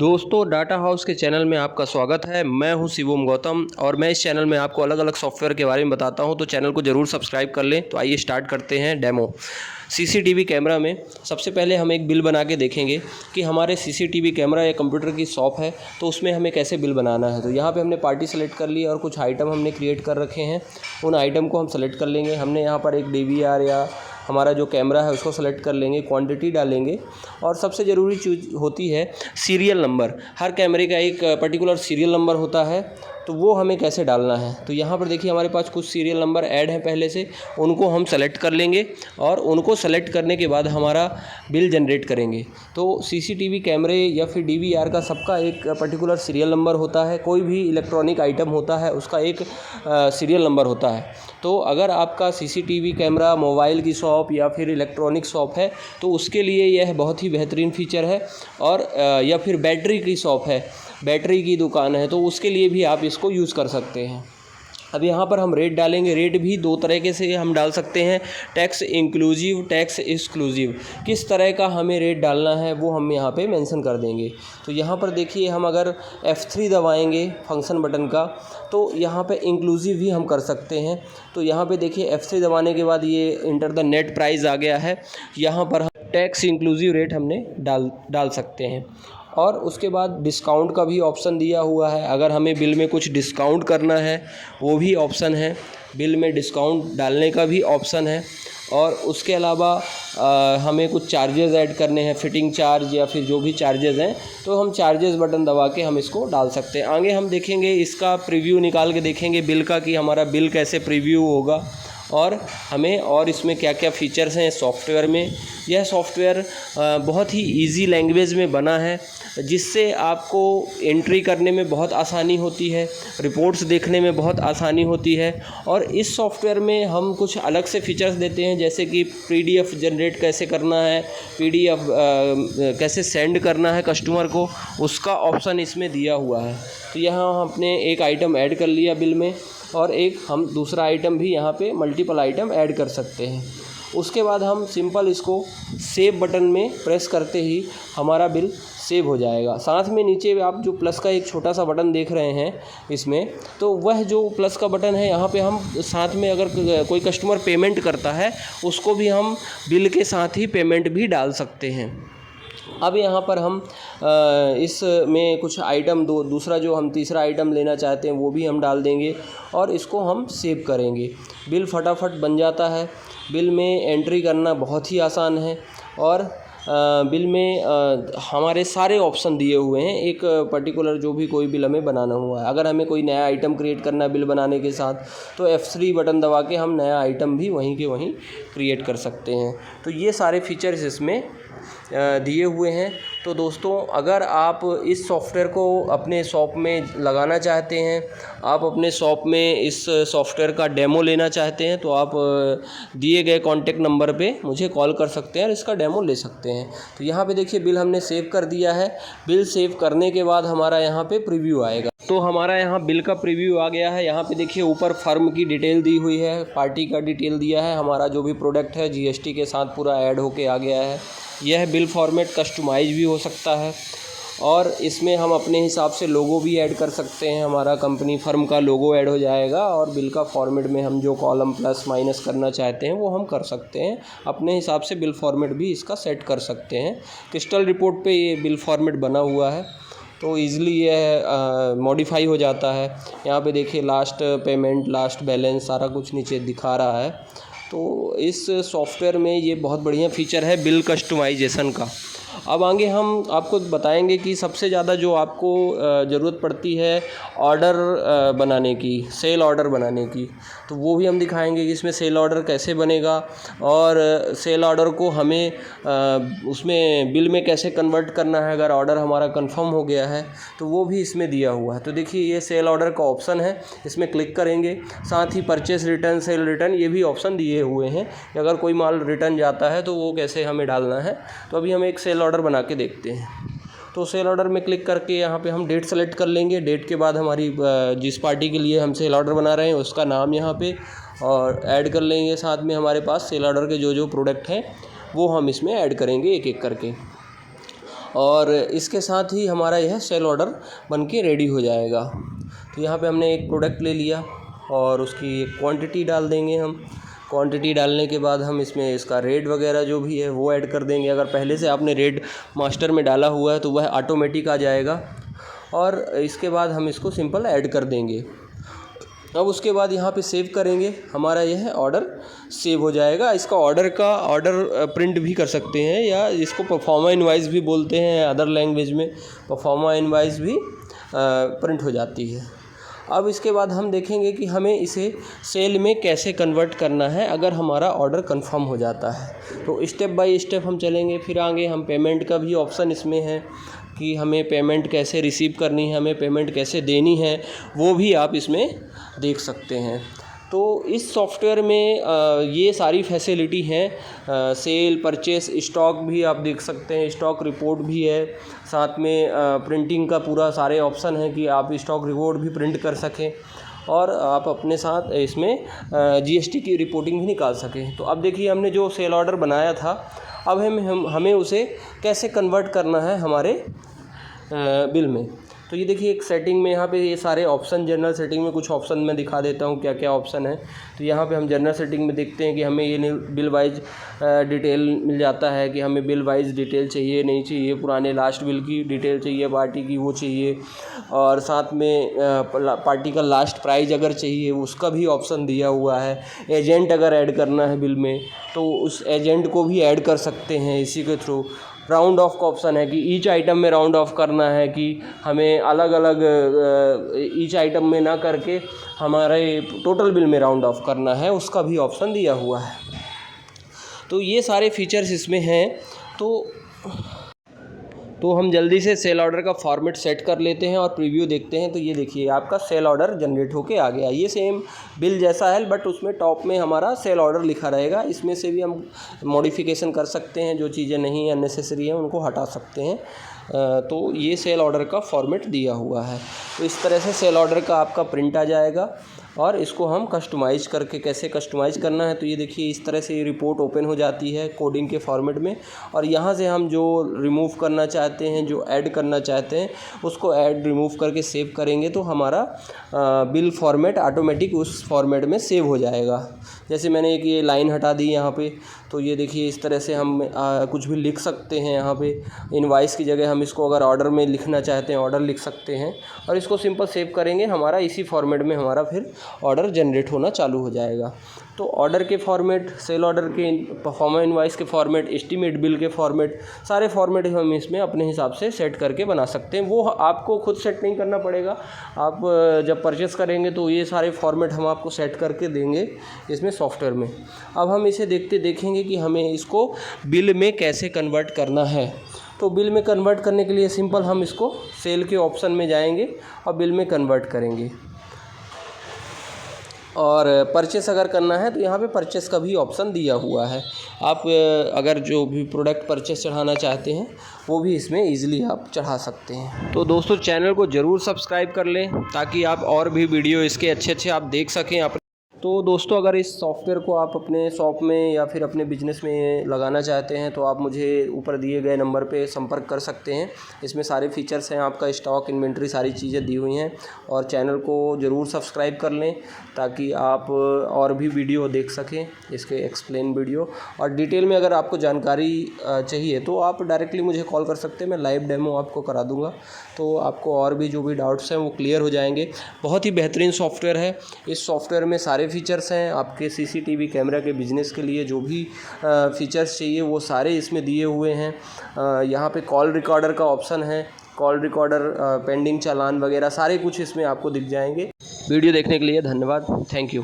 दोस्तों data house के channel में आपका स्वागत है। मैं हूं शिवम गौतम और मैं इस चैनल में आपको अलग अलग सॉफ्टवेयर के बारे में बताता हूं, तो चैनल को ज़रूर सब्सक्राइब कर लें। तो आइए स्टार्ट करते हैं डेमो। सीसीटीवी कैमरा में सबसे पहले हम एक बिल बना के देखेंगे कि हमारे सीसीटीवी कैमरा या कंप्यूटर की शॉप है तो उसमें हमें कैसे बिल बनाना है। तो यहाँ पे हमने पार्टी सेलेक्ट कर ली और कुछ आइटम हमने क्रिएट कर रखे हैं। उन आइटम को हम सेलेक्ट कर लेंगे। हमने यहाँ पर एक DVR या हमारा जो कैमरा है उसको सेलेक्ट कर लेंगे, क्वांटिटी डालेंगे और सबसे ज़रूरी चीज़ होती है सीरियल नंबर। हर कैमरे का एक पर्टिकुलर सीरियल नंबर होता है, तो वो हमें कैसे डालना है। तो यहाँ पर देखिए हमारे पास कुछ सीरियल नंबर ऐड हैं पहले से, उनको हम सेलेक्ट कर लेंगे और उनको सेलेक्ट करने के बाद हमारा बिल जनरेट करेंगे। तो सीसीटीवी कैमरे या फिर DVR का सबका एक पर्टिकुलर सीरियल नंबर होता है। कोई भी इलेक्ट्रॉनिक आइटम होता है उसका एक सीरियल नंबर होता है। तो अगर आपका सीसीटीवी कैमरा मोबाइल की शॉप या फिर इलेक्ट्रॉनिक शॉप है तो उसके लिए यह बहुत ही बेहतरीन फीचर है। और या फिर बैटरी की शॉप है, बैटरी की दुकान है, तो उसके लिए भी आप इसको यूज़ कर सकते हैं। अब यहाँ पर हम रेट डालेंगे। रेट भी दो तरीके से हम डाल सकते हैं, टैक्स इंक्लूसिव, टैक्स एक्सक्लूसिव। किस तरह का हमें रेट डालना है वो हम यहाँ पे मेंशन कर देंगे। तो यहाँ पर देखिए हम अगर F3 दबाएंगे फंक्शन बटन का तो यहाँ पे इंक्लूसिव भी हम कर सकते हैं। तो यहाँ पे देखिए F3 दबाने के बाद ये इंटर द नेट प्राइस आ गया है। यहाँ पर हम टैक्स इंक्लूसिव रेट हमने डाल सकते हैं। और उसके बाद डिस्काउंट का भी ऑप्शन दिया हुआ है। अगर हमें बिल में कुछ डिस्काउंट करना है वो भी ऑप्शन है। बिल में डिस्काउंट डालने का भी ऑप्शन है। और उसके अलावा हमें कुछ चार्जेस ऐड करने हैं, फिटिंग चार्ज या फिर जो भी चार्जेस हैं, तो हम चार्जेस बटन दबा के हम इसको डाल सकते हैं। आगे हम देखेंगे इसका प्रीव्यू निकाल के देखेंगे बिल का, कि हमारा बिल कैसे प्रीव्यू होगा और हमें और इसमें क्या क्या फ़ीचर्स हैं सॉफ्टवेयर में। यह सॉफ्टवेयर बहुत ही इजी लैंग्वेज में बना है, जिससे आपको एंट्री करने में बहुत आसानी होती है, रिपोर्ट्स देखने में बहुत आसानी होती है। और इस सॉफ्टवेयर में हम कुछ अलग से फीचर्स देते हैं, जैसे कि PDF जनरेट कैसे करना है, PDF कैसे सेंड करना है कस्टमर को, उसका ऑप्शन इसमें दिया हुआ है। तो यहाँ हमने एक आइटम ऐड कर लिया बिल में और एक हम दूसरा आइटम भी यहाँ पे मल्टीपल आइटम ऐड कर सकते हैं। उसके बाद हम सिंपल इसको सेव बटन में प्रेस करते ही हमारा बिल सेव हो जाएगा। साथ में नीचे आप जो प्लस का एक छोटा सा बटन देख रहे हैं इसमें, तो वह जो प्लस का बटन है यहाँ पे हम साथ में अगर कोई कस्टमर पेमेंट करता है उसको भी हम बिल के साथ ही पेमेंट भी डाल सकते हैं। अब यहाँ पर हम इसमें कुछ आइटम दूसरा जो हम तीसरा आइटम लेना चाहते हैं वो भी हम डाल देंगे और इसको हम सेव करेंगे। बिल फटाफट बन जाता है। बिल में एंट्री करना बहुत ही आसान है और बिल में हमारे सारे ऑप्शन दिए हुए हैं। एक पर्टिकुलर जो भी कोई बिल हमें बनाना हुआ है, अगर हमें कोई नया आइटम क्रिएट करना है बिल बनाने के साथ, तो F3 बटन दबा के हम नया आइटम भी वहीं के वहीं क्रिएट कर सकते हैं। तो ये सारे फीचर्स इसमें दिए हुए हैं। तो दोस्तों अगर आप इस सॉफ्टवेयर को अपने शॉप में लगाना चाहते हैं, आप अपने शॉप में इस सॉफ्टवेयर का डेमो लेना चाहते हैं, तो आप दिए गए कॉन्टैक्ट नंबर पे मुझे कॉल कर सकते हैं और इसका डेमो ले सकते हैं। तो यहाँ पे देखिए बिल हमने सेव कर दिया है। बिल सेव करने के बाद हमारा यहाँ पे प्रीव्यू आएगा। तो हमारा यहाँ बिल का प्रीव्यू आ गया है। यहाँ पे देखिए ऊपर फर्म की डिटेल दी हुई है, पार्टी का डिटेल दिया है, हमारा जो भी प्रोडक्ट है GST के साथ पूरा ऐड होके आ गया है। यह बिल फॉर्मेट कस्टमाइज भी हो सकता है और इसमें हम अपने हिसाब से लोगो भी ऐड कर सकते हैं। हमारा कंपनी फर्म का लोगो ऐड हो जाएगा और बिल का फॉर्मेट में हम जो कॉलम प्लस माइनस करना चाहते हैं वो हम कर सकते हैं। अपने हिसाब से बिल फॉर्मेट भी इसका सेट कर सकते हैं। क्रिस्टल रिपोर्ट पे ये बिल फॉर्मेट बना हुआ है, तो ईज़िली यह मॉडिफाई हो जाता है। यहाँ पे देखिए लास्ट पेमेंट, लास्ट बैलेंस सारा कुछ नीचे दिखा रहा है। तो इस सॉफ्टवेयर में ये बहुत बढ़िया फ़ीचर है बिल कस्टमाइजेशन का। अब आगे हम आपको बताएंगे कि सबसे ज़्यादा जो आपको ज़रूरत पड़ती है ऑर्डर बनाने की, सेल ऑर्डर बनाने की, तो वो भी हम दिखाएंगे कि इसमें सेल ऑर्डर कैसे बनेगा और सेल ऑर्डर को हमें उसमें बिल में कैसे कन्वर्ट करना है अगर ऑर्डर हमारा कंफर्म हो गया है, तो वो भी इसमें दिया हुआ है। तो देखिए ये सेल ऑर्डर का ऑप्शन है, इसमें क्लिक करेंगे। साथ ही परचेस रिटर्न, सेल रिटर्न, ये भी ऑप्शन दिए हुए हैं कि अगर कोई माल रिटर्न जाता है तो वो कैसे हमें डालना है। तो अभी हम एक सेल ऑर्डर बना के देखते हैं। तो सेल ऑर्डर में क्लिक करके यहाँ पे हम डेट सेलेक्ट कर लेंगे। डेट के बाद हमारी जिस पार्टी के लिए हम सेल ऑर्डर बना रहे हैं उसका नाम यहाँ पे और ऐड कर लेंगे। साथ में हमारे पास सेल ऑर्डर के जो जो प्रोडक्ट हैं वो हम इसमें ऐड करेंगे एक एक करके। और इसके साथ ही हमारा यह सेल ऑर्डर बन के रेडी हो जाएगा। तो यहाँ पे हमने एक प्रोडक्ट ले लिया और उसकी क्वांटिटी डाल देंगे हम। क्वांटिटी डालने के बाद हम इसमें इसका रेट वगैरह जो भी है वो ऐड कर देंगे। अगर पहले से आपने रेट मास्टर में डाला हुआ है तो वह ऑटोमेटिक आ जाएगा और इसके बाद हम इसको सिंपल ऐड कर देंगे। अब उसके बाद यहाँ पे सेव करेंगे, हमारा यह ऑर्डर सेव हो जाएगा। इसका ऑर्डर प्रिंट भी कर सकते हैं या इसको परफॉर्मा इनवाइस भी बोलते हैं अदर लैंग्वेज में। परफॉर्मा इनवाइस भी प्रिंट हो जाती है। अब इसके बाद हम देखेंगे कि हमें इसे सेल में कैसे कन्वर्ट करना है अगर हमारा ऑर्डर कंफर्म हो जाता है। तो स्टेप बाय स्टेप हम चलेंगे। फिर आगे हम पेमेंट का भी ऑप्शन इसमें है कि हमें पेमेंट कैसे रिसीव करनी है, हमें पेमेंट कैसे देनी है, वो भी आप इसमें देख सकते हैं। तो इस सॉफ्टवेयर में ये सारी फैसिलिटी हैं। सेल, परचेस, स्टॉक भी आप देख सकते हैं, स्टॉक रिपोर्ट भी है, साथ में प्रिंटिंग का पूरा सारे ऑप्शन हैं कि आप स्टॉक रिपोर्ट भी प्रिंट कर सकें और आप अपने साथ इसमें जीएसटी की रिपोर्टिंग भी निकाल सकें। तो अब देखिए हमने जो सेल ऑर्डर बनाया था, अब हमें उसे कैसे कन्वर्ट करना है हमारे बिल में। तो ये देखिए एक सेटिंग में यहाँ पे ये सारे ऑप्शन, जनरल सेटिंग में कुछ ऑप्शन मैं दिखा देता हूँ क्या क्या ऑप्शन है। तो यहाँ पे हम जनरल सेटिंग में देखते हैं कि हमें ये बिल वाइज डिटेल मिल जाता है कि हमें बिल वाइज डिटेल चाहिए नहीं चाहिए, पुराने लास्ट बिल की डिटेल चाहिए, पार्टी की वो चाहिए, और साथ में पार्टी का लास्ट प्राइज अगर चाहिए उसका भी ऑप्शन दिया हुआ है। एजेंट अगर ऐड करना है बिल में तो उस एजेंट को भी ऐड कर सकते हैं इसी के थ्रू। राउंड ऑफ का ऑप्शन है कि ईच आइटम में राउंड ऑफ करना है कि हमें अलग अलग ईच आइटम में ना करके हमारे टोटल बिल में राउंड ऑफ करना है, उसका भी ऑप्शन दिया हुआ है। तो ये सारे फीचर्स इसमें हैं। तो हम जल्दी से सेल ऑर्डर का फॉर्मेट सेट कर लेते हैं और प्रीव्यू देखते हैं। तो ये देखिए आपका सेल ऑर्डर जनरेट होके आ गया। ये सेम बिल जैसा है बट उसमें टॉप में हमारा सेल ऑर्डर लिखा रहेगा। इसमें से भी हम मॉडिफिकेशन कर सकते हैं, जो चीज़ें नहीं अननेसेसरी हैं उनको हटा सकते हैं। तो ये सेल ऑर्डर का फॉर्मेट दिया हुआ है। तो इस तरह से सेल ऑर्डर का आपका प्रिंट आ जाएगा और इसको हम कस्टमाइज़ करके कैसे कस्टमाइज़ करना है, तो ये देखिए इस तरह से ये रिपोर्ट ओपन हो जाती है कोडिंग के फॉर्मेट में। और यहाँ से हम जो रिमूव करना चाहते हैं, जो ऐड करना चाहते हैं, उसको ऐड रिमूव करके सेव करेंगे तो हमारा बिल फॉर्मेट ऑटोमेटिक उस फॉर्मेट में सेव हो जाएगा। जैसे मैंने एक ये लाइन हटा दी यहाँ पे, तो ये देखिए इस तरह से हम कुछ भी लिख सकते हैं। यहाँ पे इनवाइस की जगह हम इसको अगर ऑर्डर में लिखना चाहते हैं ऑर्डर लिख सकते हैं और इसको सिंपल सेव करेंगे, हमारा इसी फॉर्मेट में हमारा फिर ऑर्डर जनरेट होना चालू हो जाएगा। तो ऑर्डर के फॉर्मेट, सेल ऑर्डर के, परफॉर्मा इनवाइस के फॉर्मेट, एस्टीमेट बिल के फॉर्मेट, सारे फॉर्मेट हम इसमें अपने हिसाब से सेट करके बना सकते हैं। वो आपको खुद सेट नहीं करना पड़ेगा। आप जब परचेस करेंगे तो ये सारे फॉर्मेट हम आपको सेट करके देंगे इसमें सॉफ्टवेयर में। अब हम इसे देखेंगे कि हमें इसको बिल में कैसे कन्वर्ट करना है। तो बिल में कन्वर्ट करने के लिए सिंपल हम इसको सेल के ऑप्शन में जाएंगे और बिल में कन्वर्ट करेंगे। और परचेस अगर करना है तो यहाँ पे परचेस का भी ऑप्शन दिया हुआ है। आप अगर जो भी प्रोडक्ट परचेस चढ़ाना चाहते हैं वो भी इसमें इजीली आप चढ़ा सकते हैं। तो दोस्तों चैनल को ज़रूर सब्सक्राइब कर लें ताकि आप और भी वीडियो इसके अच्छे आप देख सकें। तो दोस्तों अगर इस सॉफ्टवेयर को आप अपने शॉप में या फिर अपने बिजनेस में लगाना चाहते हैं तो आप मुझे ऊपर दिए गए नंबर पे संपर्क कर सकते हैं। इसमें सारे फीचर्स हैं, आपका स्टॉक, इन्वेंट्री, सारी चीज़ें दी हुई हैं। और चैनल को ज़रूर सब्सक्राइब कर लें ताकि आप और भी वीडियो देख सकें, इसके एक्सप्लेन वीडियो। और डिटेल में अगर आपको जानकारी चाहिए तो आप डायरेक्टली मुझे कॉल कर सकते हैं, मैं लाइव डेमो आपको करा दूँगा। तो आपको और भी जो भी डाउट्स हैं वो क्लियर हो जाएंगे। बहुत ही बेहतरीन सॉफ्टवेयर है। इस सॉफ्टवेयर में सारे फीचर्स हैं। आपके सीसीटीवी कैमरा के बिज़नेस के लिए जो भी फीचर्स चाहिए वो सारे इसमें दिए हुए हैं। यहाँ पे कॉल रिकॉर्डर का ऑप्शन है, कॉल रिकॉर्डर, पेंडिंग चालान वगैरह सारे कुछ इसमें आपको दिख जाएंगे। वीडियो देखने के लिए धन्यवाद। Thank you.